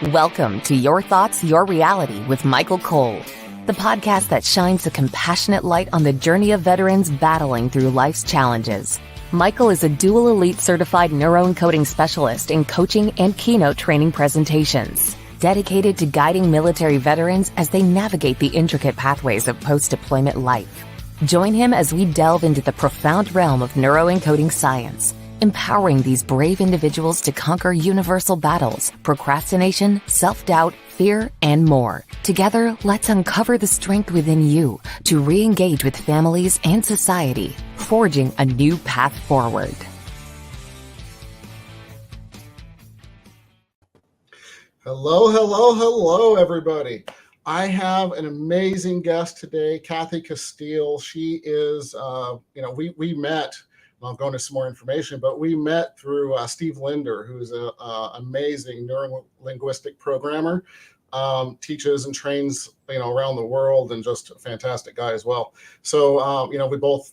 Welcome to Your Thoughts, Your Reality with Michael Cole, the podcast that shines a compassionate light on the journey of veterans battling through life's challenges. Michael is a dual elite certified neuro-encoding specialist in coaching and keynote training presentations, dedicated to guiding military veterans as they navigate the intricate pathways of post-deployment life. Join him as we delve into the profound realm of neuro-encoding science, empowering these brave individuals to conquer universal battles, procrastination, self-doubt, fear, and more. Together, let's uncover the strength within you to re-engage with families and society, forging a new path forward. Hello, everybody. I have an amazing guest today, Cathy Casteel. She is, we met. I'll go into some more information, but we met through Steve Linder, who's an amazing neuro-linguistic programmer, teaches and trains, around the world, and just a fantastic guy as well. So, we both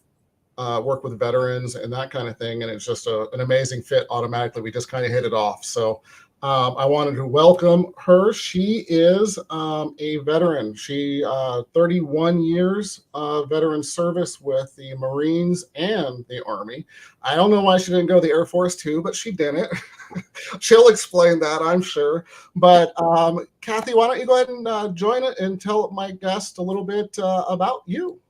work with veterans and that kind of thing, and it's just an amazing fit automatically. We just kind of hit it off. So I wanted to welcome her. She is a veteran. She 31 years veteran service with the Marines and the Army. I don't know why she didn't go to the Air Force too, but she didn't. She'll explain that, I'm sure. But Cathy, why don't you go ahead and join it and tell my guest a little bit about you.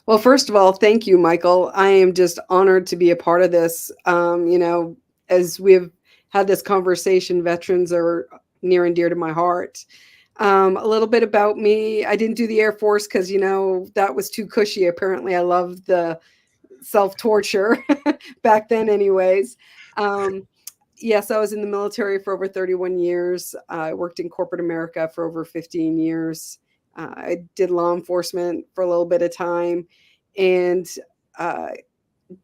Well, first of all, thank you, Michael. I am just honored to be a part of this. As we've had this conversation, veterans are near and dear to my heart. A little bit about me. I didn't do the Air Force because, that was too cushy. Apparently, I loved the self-torture back then anyways. Yes, I was in the military for over 31 years. I worked in corporate America for over 15 years. I did law enforcement for a little bit of time and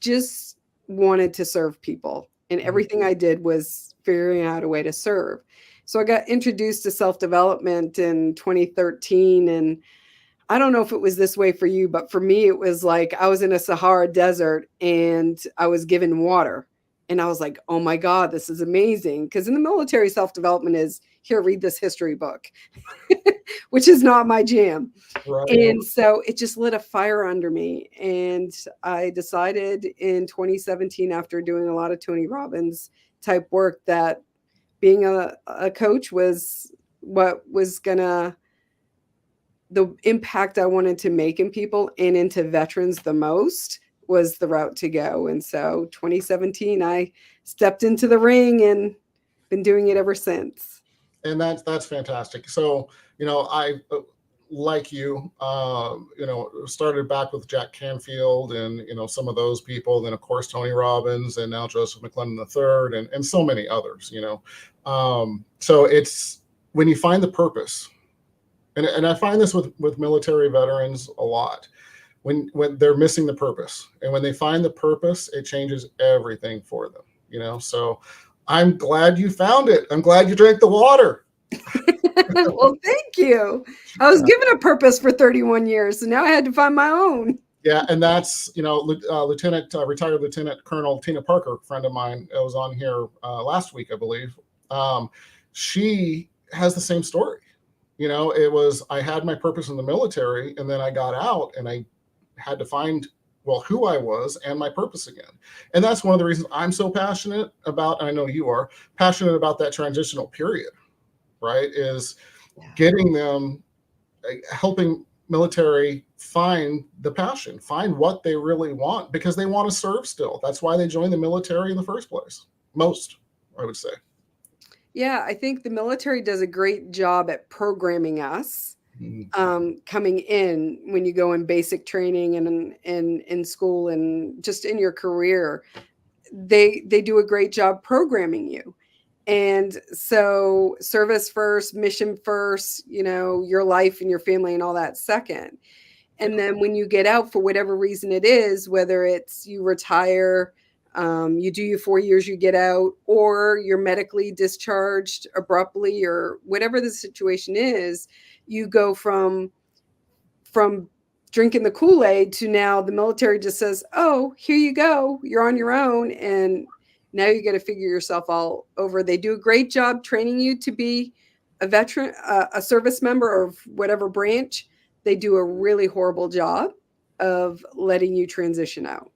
just wanted to serve people. And everything I did was figuring out a way to serve. So I got introduced to self-development in 2013. And I don't know if it was this way for you, but for me, it was like I was in a Sahara desert and I was given water. And I was like, oh my God, this is amazing. Because in the military, self-development is, here, read this history book, which is not my jam. Right. And so it just lit a fire under me. And I decided in 2017, after doing a lot of Tony Robbins type work, that being a coach was what was the impact I wanted to make in people and into veterans the most was the route to go. And so 2017, I stepped into the ring and been doing it ever since. And that's fantastic. So, I, like you, started back with Jack Canfield and, some of those people, then of course, Tony Robbins, and now Joseph McClendon III and so many others, So it's when you find the purpose, and I find this with military veterans a lot, when they're missing the purpose, and when they find the purpose, it changes everything for them, so I'm glad you found it. I'm glad you drank the water. Well, thank you. I was given a purpose for 31 years, so now I had to find my own. Yeah, and that's, retired Lieutenant Colonel Tina Parker, a friend of mine, was on here last week, I believe. She has the same story. It was, I had my purpose in the military, and then I got out, and I had to find, who I was and my purpose again. And that's one of the reasons I'm so passionate about, and I know you are, passionate about that transitional period, right? Is getting them, helping military find the passion, find what they really want, because they want to serve still. That's why they join the military in the first place. Most, I would say. Yeah, I think the military does a great job at programming us. Coming in when you go in basic training and in school and just in your career, they do a great job programming you. And so service first, mission first, your life and your family and all that second. And then when you get out, for whatever reason it is, whether it's you retire, you do your 4 years, you get out, or you're medically discharged abruptly, or whatever the situation is, you go from drinking the Kool-Aid to now the military just says, oh, here you go, you're on your own. And now you got to figure yourself all over. They do a great job training you to be a veteran, a service member of whatever branch, they do a really horrible job of letting you transition out.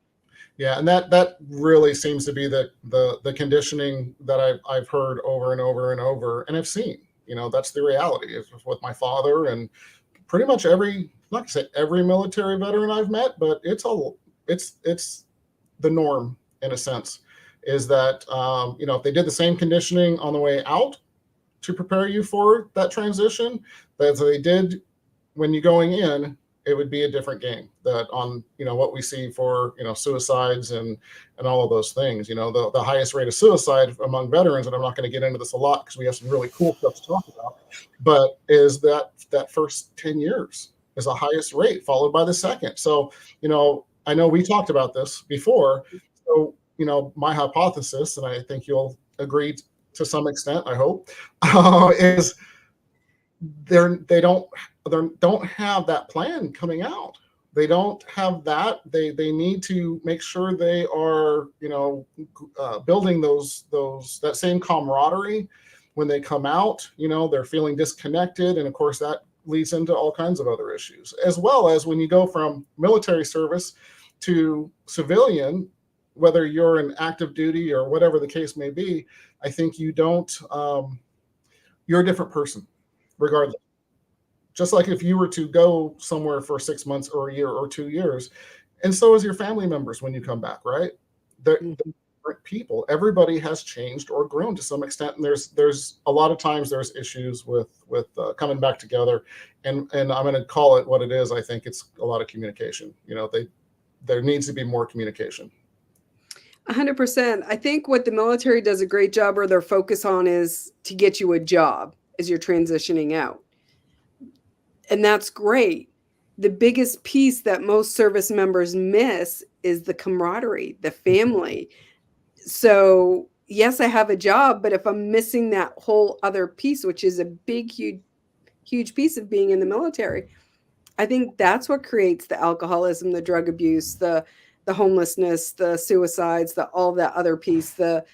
Yeah, and that really seems to be the conditioning that I've heard over and over and over, and I've seen. That's the reality. It's with my father and pretty much every, not gonna say every military veteran I've met, but it's the norm in a sense. Is that if they did the same conditioning on the way out to prepare you for that transition that they did when you're going in, it would be a different game. That on what we see for suicides and all of those things. The highest rate of suicide among veterans, and I'm not going to get into this a lot because we have some really cool stuff to talk about, but is that first 10 years is the highest rate, followed by the second. So I know we talked about this before. So my hypothesis, and I think you'll agree to some extent, I hope, is they don't have that plan coming out. They don't have that. They need to make sure they are building that same camaraderie when they come out. They're feeling disconnected, and of course that leads into all kinds of other issues, as well as when you go from military service to civilian, whether you're in active duty or whatever the case may be. I think you're a different person regardless. Just like if you were to go somewhere for 6 months or a year or 2 years, and so is your family members when you come back, right? They're different people. Everybody has changed or grown to some extent, and there's a lot of times there's issues with coming back together, and I'm going to call it what it is. I think it's a lot of communication. There needs to be more communication. 100%. I think what the military does a great job, or their focus on, is to get you a job as you're transitioning out. And that's great. The biggest piece that most service members miss is the camaraderie, the family. So yes, I have a job, but if I'm missing that whole other piece, which is a big, huge piece of being in the military, I think that's what creates the alcoholism, the drug abuse, the homelessness, the suicides, all that other piece, the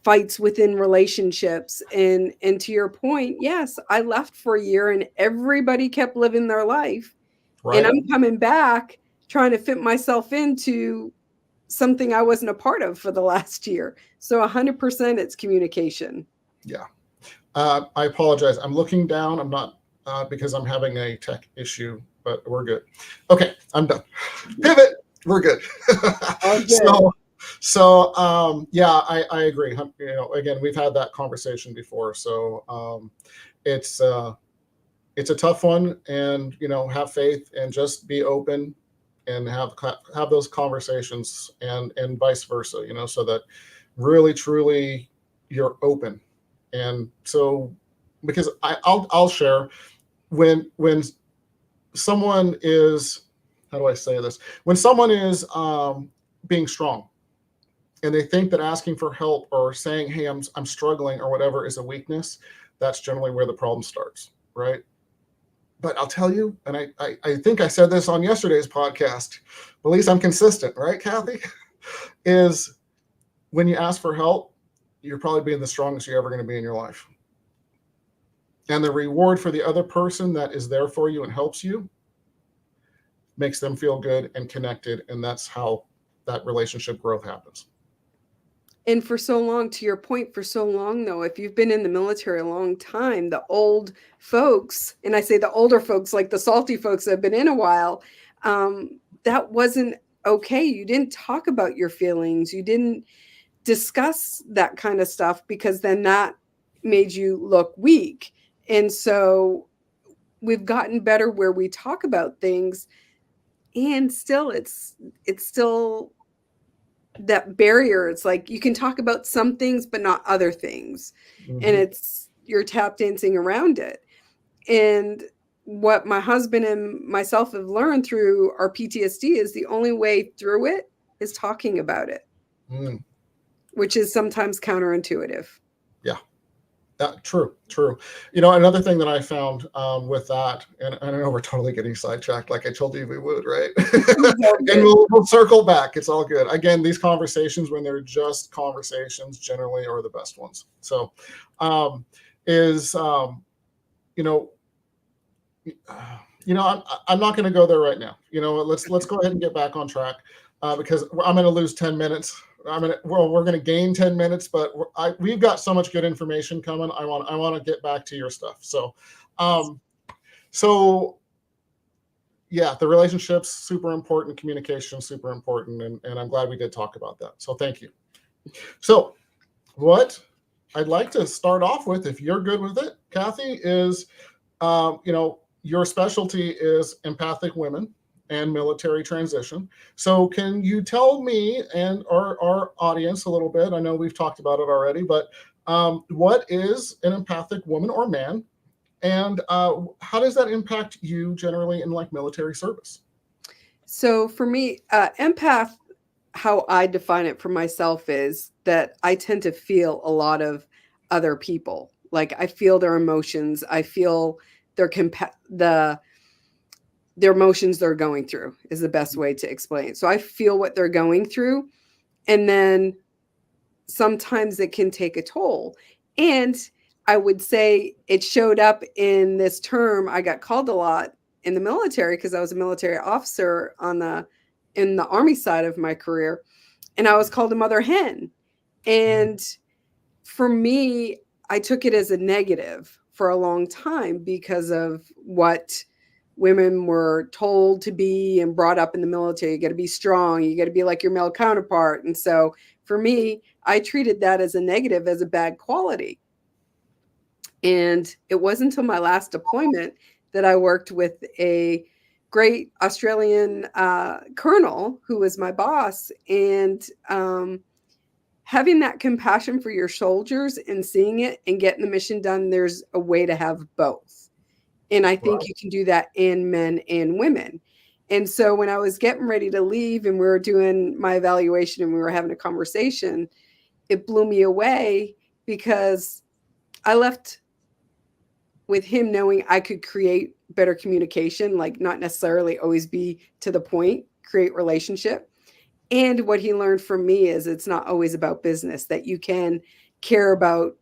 fights within relationships. And to your point, yes, I left for a year and everybody kept living their life. Right. And I'm coming back trying to fit myself into something I wasn't a part of for the last year. So 100% it's communication. Yeah. I apologize. I'm looking down. I'm not because I'm having a tech issue, but we're good. Okay, I'm done. Pivot. We're good. Okay. So yeah, I agree. Again, we've had that conversation before. So it's a tough one, and have faith and just be open and have those conversations, and vice versa. So that really truly you're open. And so, because I'll share when someone is, how do I say this? When someone is being strong, and they think that asking for help or saying, "Hey, I'm struggling" or whatever is a weakness, that's generally where the problem starts, right? But I'll tell you, and I think I said this on yesterday's podcast, but at least I'm consistent, right, Cathy? Is when you ask for help, you're probably being the strongest you're ever going to be in your life. And the reward for the other person that is there for you and helps you makes them feel good and connected. And that's how that relationship growth happens. And for so long, to your point, for so long, though, if you've been in the military a long time, the old folks, and I say the older folks, like the salty folks that have been in a while, that wasn't okay. You didn't talk about your feelings. You didn't discuss that kind of stuff, because then that made you look weak. And so we've gotten better where we talk about things, and still it's still that barrier. It's like you can talk about some things but not other things. Mm-hmm. And you're tap dancing around it. And what my husband and myself have learned through our PTSD is the only way through it is talking about it. Which is sometimes counterintuitive. Yeah. True. Another thing that I found with that, and I know we're totally getting sidetracked, like I told you we would, right? And we'll circle back. It's all good. Again, these conversations, when they're just conversations, generally are the best ones. So I'm not going to go there right now. Let's go ahead and get back on track because I'm going to lose 10 minutes. We're going to gain 10 minutes, but we've got so much good information coming. I want to get back to your stuff. So yeah, the relationships, super important, communication, super important. And I'm glad we did talk about that. So thank you. So what I'd like to start off with, if you're good with it, Cathy, is, your specialty is empathic women and military transition. So can you tell me and our audience a little bit, I know we've talked about it already, but what is an empathic woman or man? And how does that impact you generally in like military service? So for me, empath, how I define it for myself is that I tend to feel a lot of other people. Like I feel their emotions. I feel their emotions they're going through is the best way to explain it. So I feel what they're going through. And then sometimes it can take a toll. And I would say it showed up in this term. I got called a lot in the military because I was a military officer in the Army side of my career. And I was called a mother hen. And for me, I took it as a negative for a long time because of what women were told to be and brought up in the military. You got to be strong. You got to be like your male counterpart. And so for me, I treated that as a negative, as a bad quality. And it wasn't until my last deployment that I worked with a great Australian colonel who was my boss. And having that compassion for your soldiers and seeing it and getting the mission done, there's a way to have both. And I think you can do that in men and women. And so when I was getting ready to leave and we were doing my evaluation and we were having a conversation, it blew me away because I left with him knowing I could create better communication, like not necessarily always be to the point, create relationship. And what he learned from me is it's not always about business, that you can care about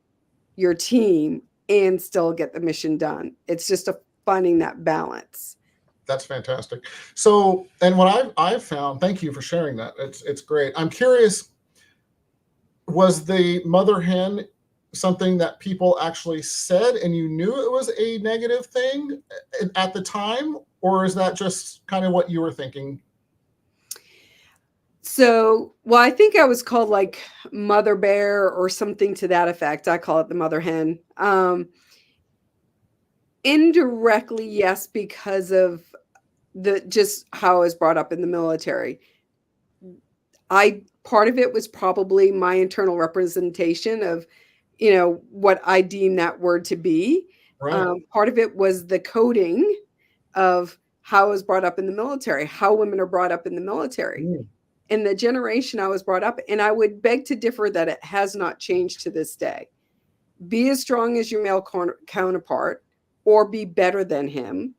your team and still get the mission done. It's just finding that balance. That's fantastic. So, and what I've found, thank you for sharing that. It's great. I'm curious, was the mother hen something that people actually said and you knew it was a negative thing at the time? Or is that just kind of what you were thinking? So, well, I think I was called like mother bear or something to that effect. I call it the mother hen. Indirectly, yes, because of just how I was brought up in the military. Part of it was probably my internal representation of, what I deem that word to be. Right. Part of it was the coding of how I was brought up in the military, how women are brought up in the military. In the generation I was brought up, and I would beg to differ that it has not changed to this day. Be as strong as your male counterpart or be better than him.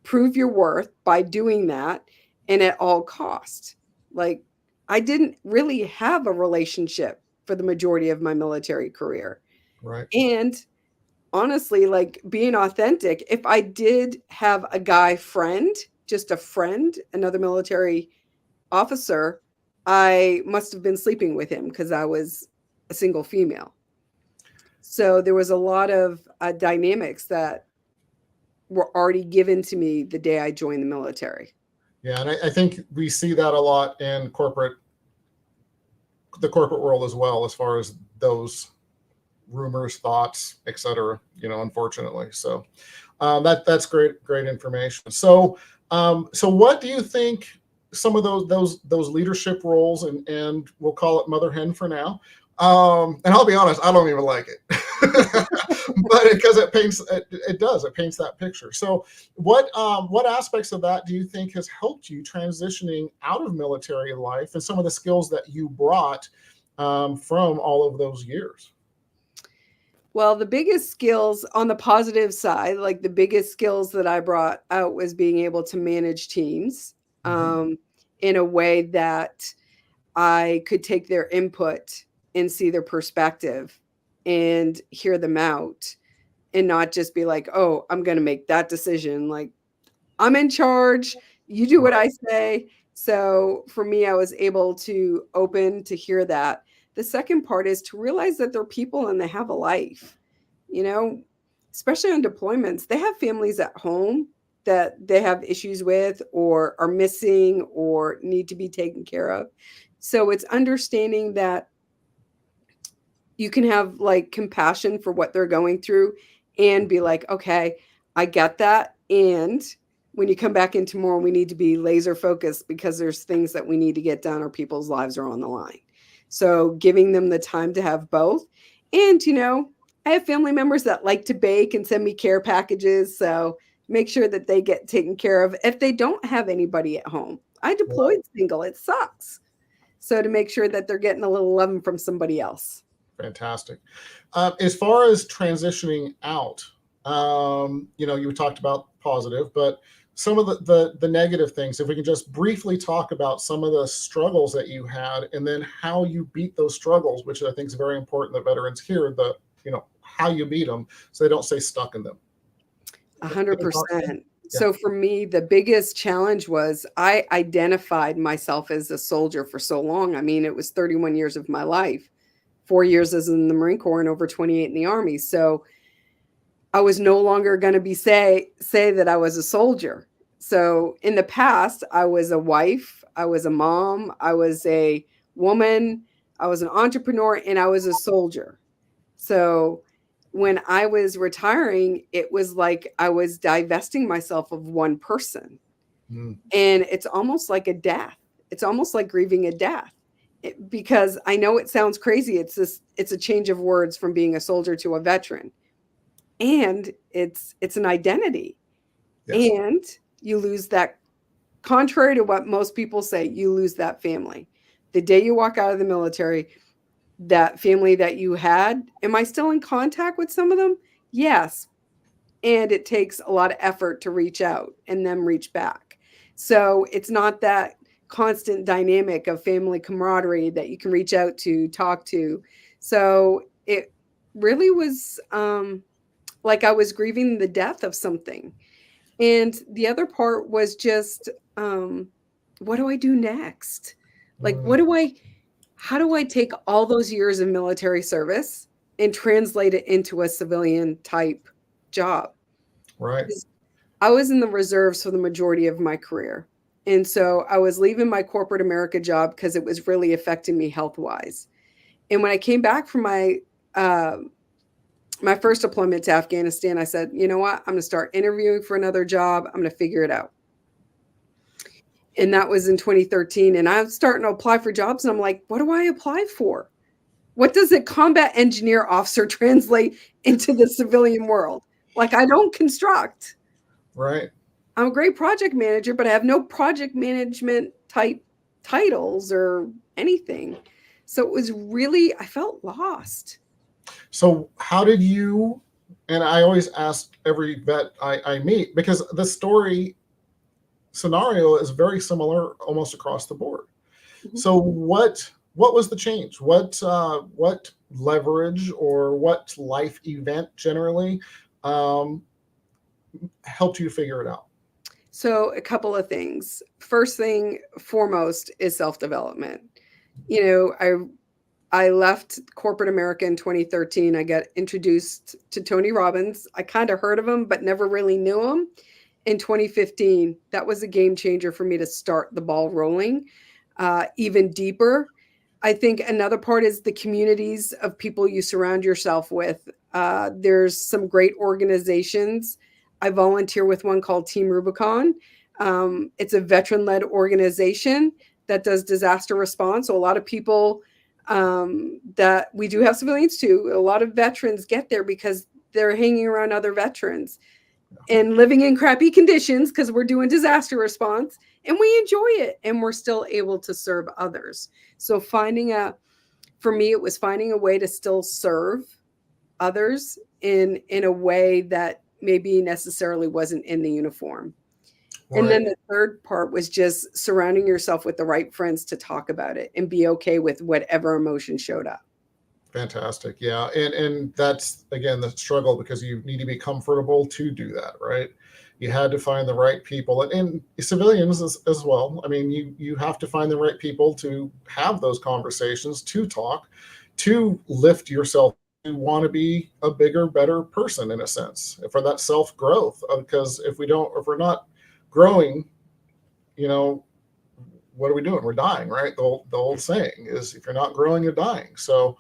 Prove your worth by doing that and at all cost. Like, I didn't really have a relationship for the majority of my military career. Right. And honestly, like being authentic, if I did have a guy friend, just a friend, another military officer, I must have been sleeping with him because I was a single female. So there was a lot of dynamics that were already given to me the day I joined the military. Yeah, and I think we see that a lot in the corporate world as well, as far as those rumors, thoughts, etc. Unfortunately. So that's great information. So what do you think some of those leadership roles, and we'll call it mother hen for now. And I'll be honest, I don't even like it, but because it paints that picture. So what aspects of that do you think has helped you transitioning out of military life and some of the skills that you brought from all of those years? Well, the biggest skills on the positive side, like the biggest skills that I brought out was being able to manage teams in a way that I could take their input and see their perspective and hear them out and not just be like, oh, I'm going to make that decision. Like, I'm in charge. You do what I say. So for me, I was able to open to hear that. The second part is to realize that they're people and they have a life, you know, especially on deployments. They have families at home that they have issues with or are missing or need to be taken care of. So it's understanding that you can have like compassion for what they're going through and be like, okay, I get that. And when you come back in tomorrow, we need to be laser focused because there's things that we need to get done or people's lives are on the line. So giving them the time to have both. And, you know, I have family members that like to bake and send me care packages. So make sure that they get taken care of if they don't have anybody at home. I deployed single. It sucks. So to make sure that they're getting a little loving from somebody else. Fantastic. As far as transitioning out, you know, you talked about positive, but some of the negative things, if we can just briefly talk about some of the struggles that you had and then how you beat those struggles, which I think is very important that veterans hear, you know, how you beat them so they don't stay stuck in them. 100%. So for me, the biggest challenge was I identified myself as a soldier for so long. I mean, it was 31 years of my life, 4 years as in the Marine Corps and over 28 in the Army. So I was no longer going to be say that I was a soldier. So in the past, I was a wife, I was a mom, I was a woman, I was an entrepreneur, and I was a soldier. So when I was retiring, it was like I was divesting myself of one person. And it's almost like a death. It's almost like grieving a death. Because I know it sounds crazy. It's a change of words from being a soldier to a veteran. And it's an identity. Yes. And you lose that, contrary to what most people say, you lose that family. The day you walk out of the military, that family that you had, am I still in contact with some of them? Yes. And it takes a lot of effort to reach out and them reach back. So it's not that constant dynamic of family camaraderie that you can reach out to, talk to. So it really was like I was grieving the death of something. And the other part was just, what do I do next? Like, how do I take all those years of military service and translate it into a civilian type job? Right. I was in the reserves for the majority of my career. And so I was leaving my corporate America job because it was really affecting me health-wise. And when I came back from my first deployment to Afghanistan, I said, you know what? I'm going to start interviewing for another job. I'm going to figure it out. And that was in 2013. And I was starting to apply for jobs. And I'm like, what do I apply for? What does a combat engineer officer translate into the civilian world? Like, I don't construct. Right. I'm a great project manager, but I have no project management type titles or anything. So it was really, I felt lost. So how did you, and I always ask every vet I meet, because the story scenario is very similar almost across the board. Mm-hmm. So what was the change? What leverage or what life event generally helped you figure it out? So a couple of things. First thing foremost is self-development. You know, I left corporate America in 2013. I got introduced to Tony Robbins. I kind of heard of him, but never really knew him. In 2015, that was a game changer for me to start the ball rolling even deeper. I think another part is the communities of people you surround yourself with. There's some great organizations. I volunteer with one called Team Rubicon. It's a veteran-led organization that does disaster response. So a lot of people that we do have civilians too. A lot of veterans get there because they're hanging around other veterans and living in crappy conditions because we're doing disaster response and we enjoy it and we're still able to serve others. So for me, it was finding a way to still serve others in a way that maybe necessarily wasn't in the uniform. Right. And then the third part was just surrounding yourself with the right friends to talk about it and be okay with whatever emotion showed up. Fantastic. Yeah. And that's, again, the struggle, because you need to be comfortable to do that, right? You had to find the right people, and civilians as well. I mean, you have to find the right people to have those conversations, to talk, to lift yourself, to want to be a bigger, better person, in a sense, for that self growth. Because if we're not growing, you know, what are we doing? We're dying, right? The old saying is, if you're not growing, you're dying. So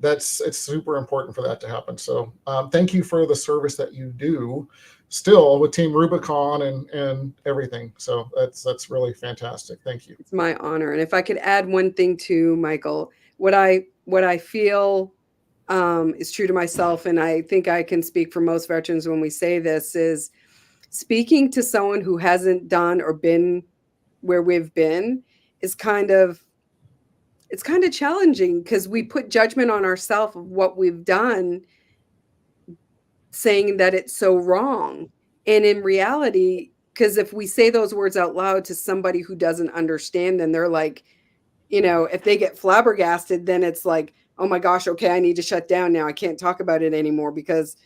it's super important for that to happen. So thank you for the service that you do still with Team Rubicon and everything. So that's really fantastic. Thank you. It's my honor. And if I could add one thing too, Michael, what I feel is true to myself, and I think I can speak for most veterans when we say this, is speaking to someone who hasn't done or been where we've been is kind of challenging, because we put judgment on ourselves of what we've done, saying that it's so wrong. And in reality, because if we say those words out loud to somebody who doesn't understand, then they're like, if they get flabbergasted, then it's like, oh my gosh, okay, I need to shut down now. I can't talk about it anymore because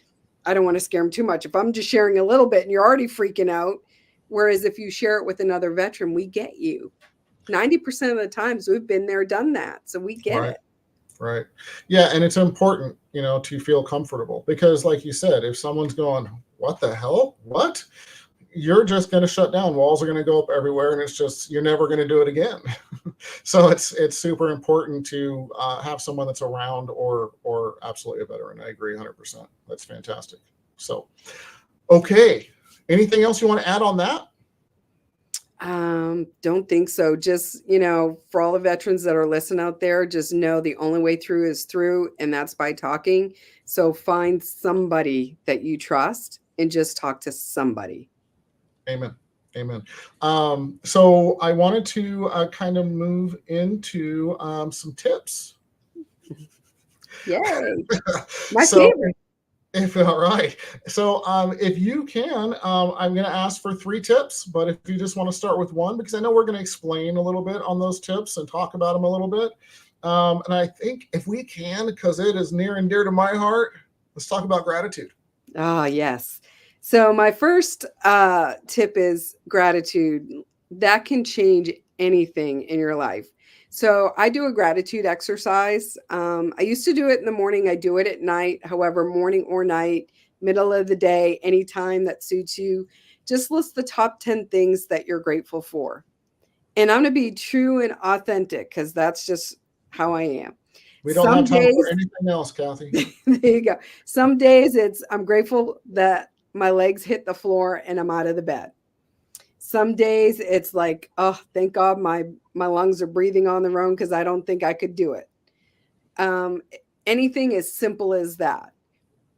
I don't want to scare them too much. If I'm just sharing a little bit and you're already freaking out, whereas if you share it with another veteran, we get you. 90% of the times we've been there, done that. So we get it. Right. Yeah. And it's important, to feel comfortable, because like you said, if someone's going, what the hell? What? You're just going to shut down. Walls are going to go up everywhere. And it's just, you're never going to do it again. So it's super important to have someone that's around or absolutely a veteran. I agree 100%. That's fantastic. So, okay. Anything else you want to add on that? Don't think so. Just, for all the veterans that are listening out there, just know the only way through is through, and that's by talking. So find somebody that you trust and just talk to somebody. Amen. Amen. So I wanted to kind of move into some tips. Yay. My favorite. All right. So if you can, I'm going to ask for 3 tips, but if you just want to start with 1, because I know we're going to explain a little bit on those tips and talk about them a little bit. And I think if we can, because it is near and dear to my heart, let's talk about gratitude. Oh, yes. So my first tip is gratitude. That can change anything in your life. So I do a gratitude exercise. I used to do it in the morning. I do it at night. However, morning or night, middle of the day, anytime that suits you, just list the top 10 things that you're grateful for. And I'm going to be true and authentic, because that's just how I am. We don't have time for anything else, Kathy. There you go. Some days I'm grateful that my legs hit the floor and I'm out of the bed. Some days it's like, oh, thank God my lungs are breathing on their own, because I don't think I could do it. Anything as simple as that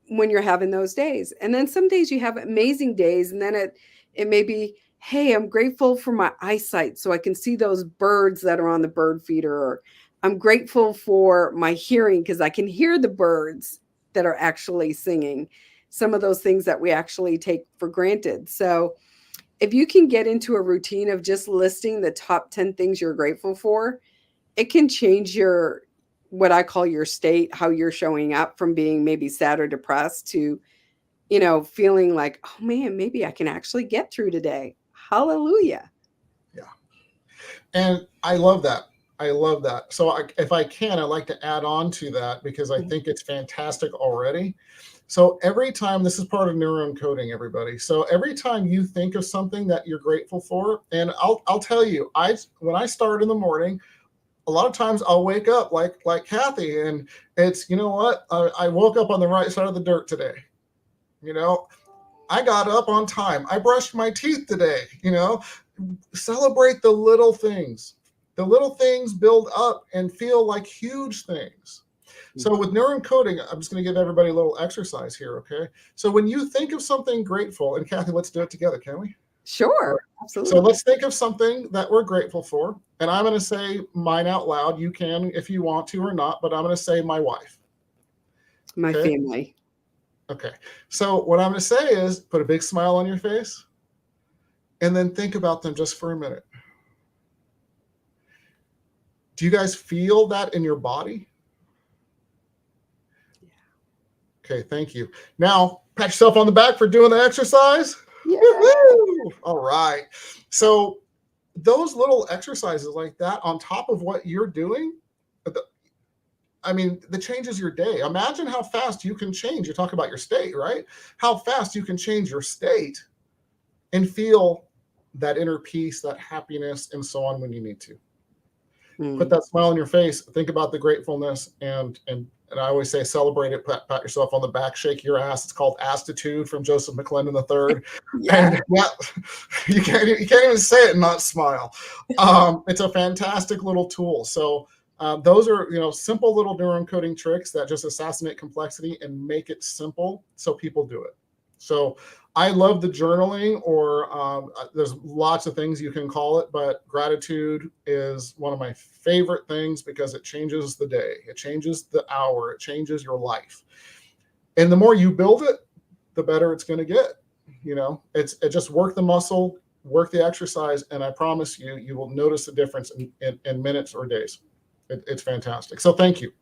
when you're having those days. And then some days you have amazing days, and then it may be, hey, I'm grateful for my eyesight so I can see those birds that are on the bird feeder, or I'm grateful for my hearing because I can hear the birds that are actually singing. Some of those things that we actually take for granted. So if you can get into a routine of just listing the top 10 things you're grateful for, it can change what I call your state, how you're showing up, from being maybe sad or depressed to, feeling like, oh man, maybe I can actually get through today. Hallelujah. Yeah. And I love that. I love that. So if I can, I'd like to add on to that, because I think it's fantastic already. So every time, this is part of neuro-encoding, everybody. So every time you think of something that you're grateful for, and I'll tell you, when I start in the morning, a lot of times I'll wake up like Cathy, and it's, you know what? I woke up on the right side of the dirt today. I got up on time. I brushed my teeth today. Celebrate the little things. The little things build up and feel like huge things. So with neuro-encoding, I'm just going to give everybody a little exercise here, okay? So when you think of something grateful, and Cathy, let's do it together, can we? Sure, right. Absolutely. So let's think of something that we're grateful for, and I'm going to say mine out loud. You can if you want to or not, but I'm going to say my wife. My family. Okay. So what I'm going to say is put a big smile on your face, and then think about them just for a minute. Do you guys feel that in your body? Okay, thank you. Now, pat yourself on the back for doing the exercise. Yeah. Woo-hoo! All right. So those little exercises like that on top of what you're doing, that changes your day. Imagine how fast you can change. You talk about your state, right? How fast you can change your state and feel that inner peace, that happiness, and so on when you need to. Put that smile on your face. Think about the gratefulness, and I always say celebrate it. Pat yourself on the back, shake your ass. It's called Astitude from Joseph McClendon III. Yeah. And you can't even say it and not smile. It's a fantastic little tool. So those are simple little neuron coding tricks that just assassinate complexity and make it simple so people do it. So I love the journaling, or there's lots of things you can call it, but gratitude is one of my favorite things because it changes the day, it changes the hour, it changes your life. And the more you build it, the better it's going to get. It just work the muscle, work the exercise, and I promise you will notice the difference in minutes or days. It's fantastic. So thank you.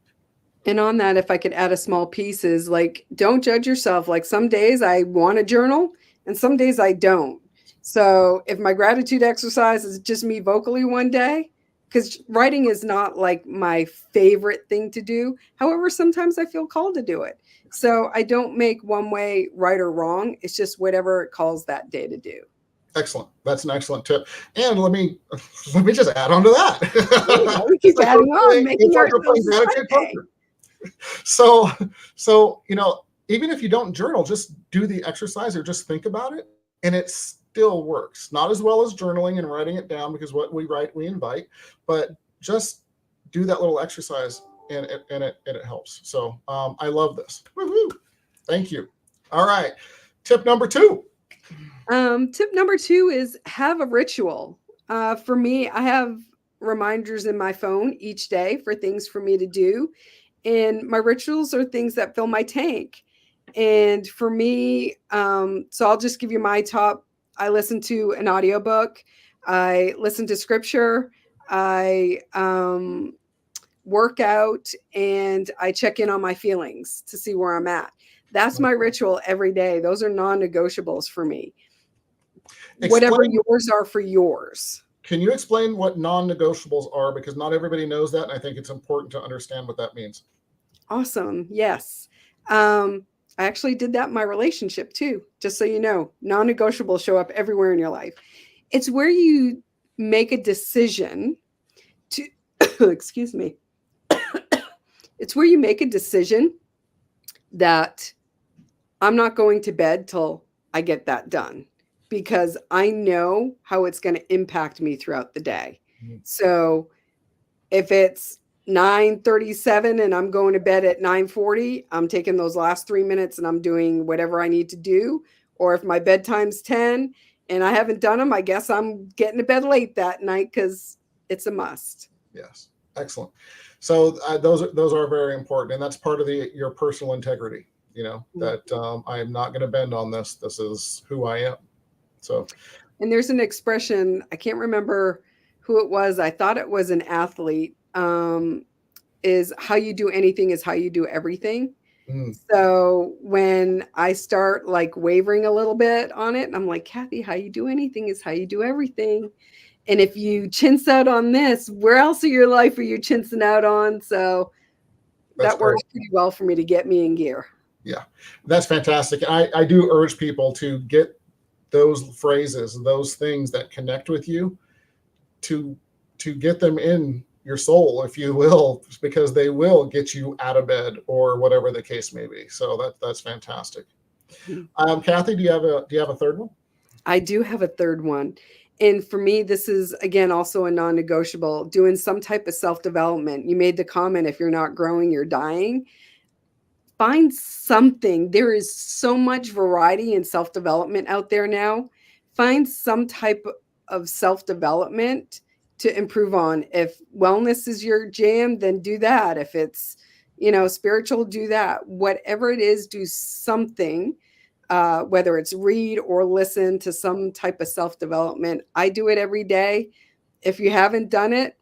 And on that, if I could add a small piece, is like, don't judge yourself. Like, some days I want to journal and some days I don't. So if my gratitude exercise is just me vocally one day, because writing is not like my favorite thing to do. However, sometimes I feel called to do it. So I don't make one way right or wrong. It's just whatever it calls that day to do. Excellent. That's an excellent tip. And let me just add on to that. Yeah, we keep adding on, making ourselves gratitude poker. So, even if you don't journal, just do the exercise or just think about it, and it still works. Not as well as journaling and writing it down, because what we write, we invite, but just do that little exercise and it helps. So I love this. Woo-hoo. Thank you. All right. Tip number 2. Tip number 2 is have a ritual. For me, I have reminders in my phone each day for things for me to do. And my rituals are things that fill my tank. And for me, so I'll just give you my top. I listen to an audiobook. I listen to scripture. I work out, and I check in on my feelings to see where I'm at. That's my ritual every day. Those are non-negotiables for me. Whatever yours are for yours. Can you explain what non-negotiables are? Because not everybody knows that, and I think it's important to understand what that means. Awesome. Yes. I actually did that in my relationship too, just so you know. Non-negotiables show up everywhere in your life. It's where you make a decision to, excuse me. It's where you make a decision that I'm not going to bed till I get that done, because I know how it's going to impact me throughout the day. Mm-hmm. So if it's 9:37 and I'm going to bed at 9:40, I'm taking those last 3 minutes and I'm doing whatever I need to do. Or if my bedtime's 10 and I haven't done them, I guess I'm getting to bed late that night because it's a must. Yes. Excellent. So those are very important. And that's part of your personal integrity, that I am not going to bend on this. This is who I am. So, and there's an expression, I can't remember who it was. I thought it was an athlete. Is how you do anything is how you do everything. So when I start like wavering a little bit on it, I'm like, Cathy, how you do anything is how you do everything. And if you chintz out on this, where else in your life are you chintzing out on? So that works pretty well for me to get me in gear. Yeah, that's fantastic. I do urge people to get those phrases, those things that connect with you, to get them in your soul, if you will, because they will get you out of bed or whatever the case may be. So that's fantastic. Cathy, do you have a third one? I do have a third one. And for me, this is, again, also a non-negotiable, doing some type of self-development. You made the comment, if you're not growing, you're dying. Find something. There is so much variety in self-development out there now. Find some type of self-development to improve on. If wellness is your jam, then do that. If it's, spiritual, do that. Whatever it is, do something, whether it's read or listen to some type of self-development. I do it every day. If you haven't done it,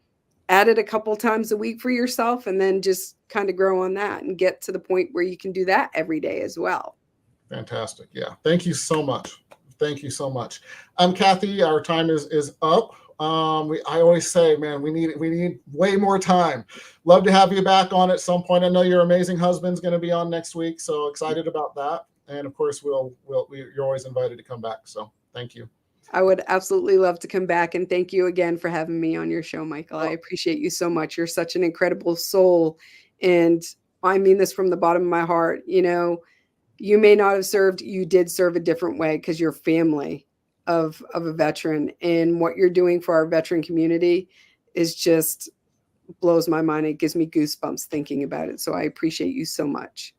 at it a couple times a week for yourself, and then just kind of grow on that and get to the point where you can do that every day as well. Fantastic. Yeah. Thank you so much. Thank you so much. Cathy, our time is up. I always say, man, we need way more time. Love to have you back on at some point. I know your amazing husband's going to be on next week, so excited about that. And of course, you're always invited to come back. So thank you. I would absolutely love to come back, and thank you again for having me on your show, Michael. I appreciate you so much. You're such an incredible soul, and I mean this from the bottom of my heart. You know, you may not have served, you did serve a different way because you're family of a veteran, and what you're doing for our veteran community is just blows my mind. It gives me goosebumps thinking about it. So I appreciate you so much.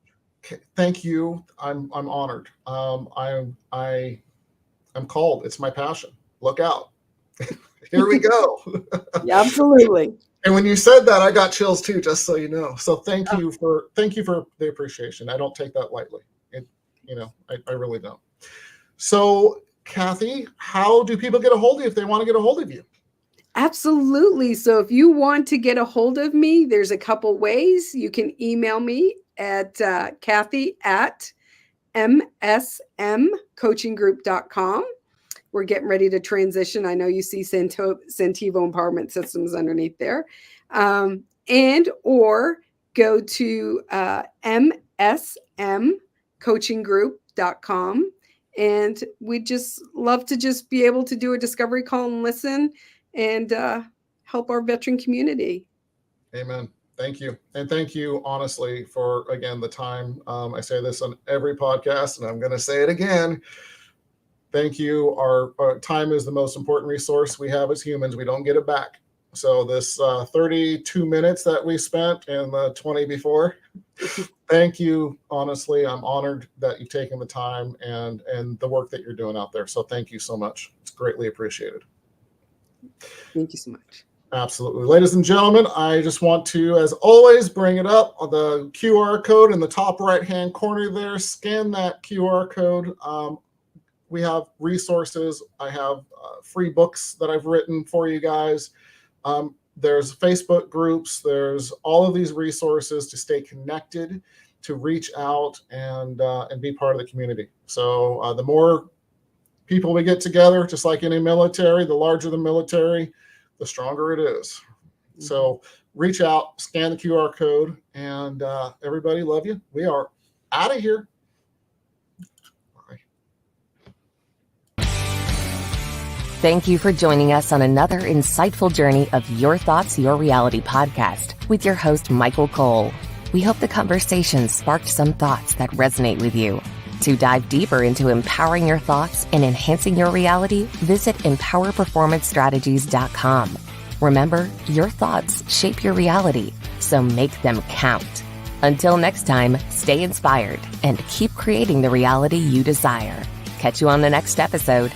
Okay, thank you. I'm honored. I'm called. It's my passion. Look out. Here we go. Yeah, absolutely. And when you said that, I got chills too, just so you know. So thank you for the appreciation. I don't take that lightly. I really don't. So Cathy, how do people get a hold of you if they want to get a hold of you? Absolutely. So if you want to get a hold of me, there's a couple ways. You can email me at Cathy@msmcoachinggroup.com. We're getting ready to transition. I know you see Sentivo Empowerment Systems underneath there. Or go to msmcoachinggroup.com. And we'd just love to just be able to do a discovery call and listen and help our veteran community. Amen. Thank you. And thank you, honestly, for, again, the time. I say this on every podcast, and I'm going to say it again. Thank you. Our time is the most important resource we have as humans. We don't get it back. So this 32 minutes that we spent and the 20 before, thank you. Honestly, I'm honored that you've taken the time and the work that you're doing out there. So thank you so much. It's greatly appreciated. Thank you so much. Absolutely. Ladies and gentlemen, I just want to, as always, bring it up on the QR code in the top right-hand corner there. Scan that QR code. We have resources. I have free books that I've written for you guys. There's Facebook groups. There's all of these resources to stay connected, to reach out and be part of the community. So the more people we get together, just like any military, the larger the military, the stronger it is. So reach out, scan the QR code, and everybody, love you. We are out of here. Bye. Thank you for joining us on another insightful journey of Your Thoughts, Your Reality podcast with your host, Michael Cole. We hope the conversation sparked some thoughts that resonate with you. To dive deeper into empowering your thoughts and enhancing your reality, visit empowerperformancestrategies.com. Remember, your thoughts shape your reality, so make them count. Until next time, stay inspired and keep creating the reality you desire. Catch you on the next episode.